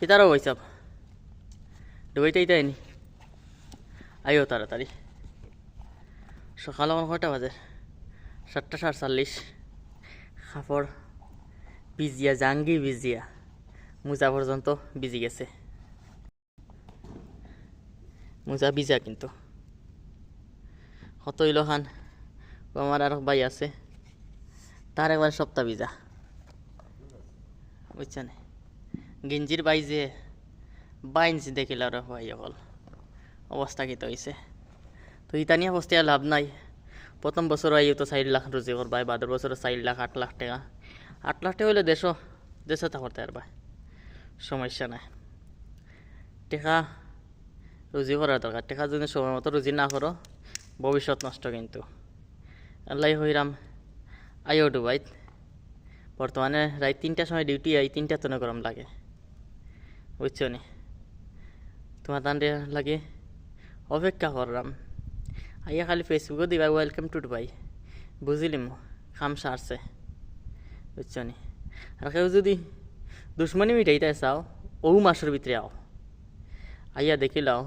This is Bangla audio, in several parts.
ইতারও হইসাব ডুবাইতেই তাইনি আইও তাড়াতাড়ি সকাল এখন কয়টা বাজে 7:47 কাপড় ভিজিয়া জাঙ্গি ভিজিয়া মোজা পর্যন্ত ভিজি গেছে মোজা ভিজা কিন্তু কত ইলো খান আমার আর ভাই আছে তার একবার সপ্তাহ ভিজা বুঝছেন গেঞ্জির বাইজে বাইন্স দেখিল আর ভাই হল অবস্থা কিতো হয়েছে তো ইতানিয়া বস্তিয়া লাভ নাই প্রথম বছর আইও তো 4 লাখ রুজি করবাই বাদের বছর 4 লাখ 8 লাখ টাকা 8 লাখ টাকা হইলে দেশে তা করতে পারবা সমস্যা নাই টাকা রুজি করার দরকার টাকা যদি সময় মতো রুজি না করো ভবিষ্যৎ নষ্ট কিন্তু আল্লাহ হইরাম আইও ডুবাইত বর্তমানে রাত 3টার সময় ডিউটি আই 3টা তো গরম লাগে বুঝছো নি তোমার তান লাগে অপেক্ষা করলাম আইয়া খালি ফেসবুকও দিবা ওয়েলকাম টু ডুবাই বুঝিলিম খাম সারছে বুঝছো নি আর কেউ যদি দুশ্মনী মিটাইতে চাও ও মাসের ভিতরে আও আইয়া দেখিলাও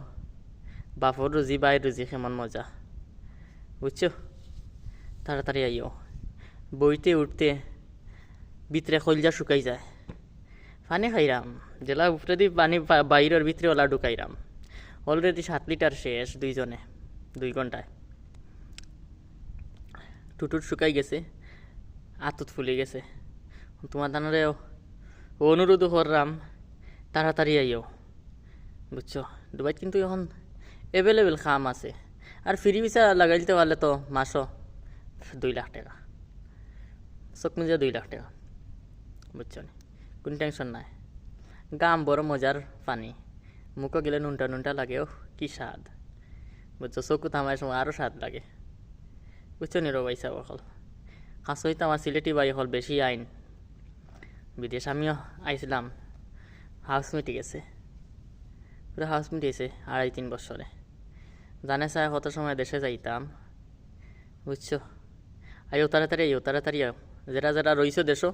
বাপর রুজি বাই রুজি কেমন মজা বুঝছো তাড়াতাড়ি আইও বইতে উঠতে ভিতরে কলজা শুকাই যায় পানি খাইরাম জেলা উপরে দি পানি বাইরের ভিতরে ওলা ঢুকাইরাম অলরেডি 7 লিটার শেষ 2 জনে 2 ঘন্টায় টুটুট শুকাই গেছে আতুত ফুলে গেছে তোমার দানরে অনুরোধ করলাম তাড়াতাড়ি আইও বুঝছো দুবাইত কিন্তু এখন অ্যাভেলেবেল খাম আছে আর ফ্রি ভিসা লাগাইতে পারলে তো মাসও 2 লাখ টাকা চোখ মুজে 2 লাখ টাকা বুঝছো না কোনো টেনশন নাই গাম বড় মজার পানি মুখও গেলে নুনটা নুনটা লাগে ও কি স্বাদ বুঝছো চকু থামার সময় আরও স্বাদ লাগে বুঝছো নি রবাই সাহেব অকল কাছ হইতে আমার সিলেটি বাই হল বেশি আইন বিদেশ আমিও আইছিলাম হাউস মিটে গেছে পুরো হাউস মিটেছে 2.5-3 বছরে জানে স্যার কত সময় দেশে যাইতাম বুঝছো আইও তাড়াতাড়ি আও যারা যারা রইছো দেশো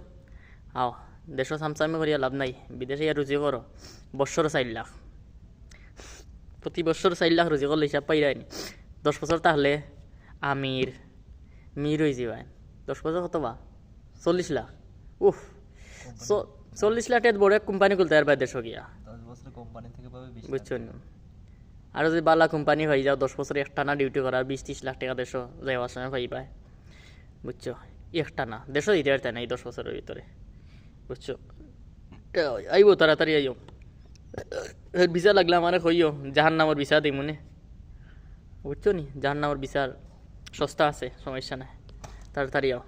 আও দেশো সামসামি করিয়া লাভ নাই বিদেশে ইয়া রুজি করো বৎসর 4 লাখ প্রতি বছর 4 লাখ রুজি করলে হিসাব পাইরাইনি 10 বছর তাহলে মির হয়ে যাবেন 10 বছর কত বা 40 লাখ উফ 40 লাখ বড় এক কোম্পানি খুলতে পারবে দেশ গিয়া 10 বছর কোম্পানি থেকে পাবে 20 লাখ বুঝছো না আর যদি বালা কোম্পানি হয়ে যাও 10 বছর একটানা ডিউটি করার 20-30 লাখ টাকা দেশ যাওয়ার সময় পাইবা বুঝছো একটানা দেশও দিতে পারতে না এই 10 বছরের ভিতরে বুঝছো আইবো তাড়াতাড়ি আইও ভিসা লাগলে আমার কইও জাহান্নামের ভিসা দিই মনে বুঝছো নি জাহান্নামের ভিসা সস্তা আছে সমস্যা নাই তাড়াতাড়ি আও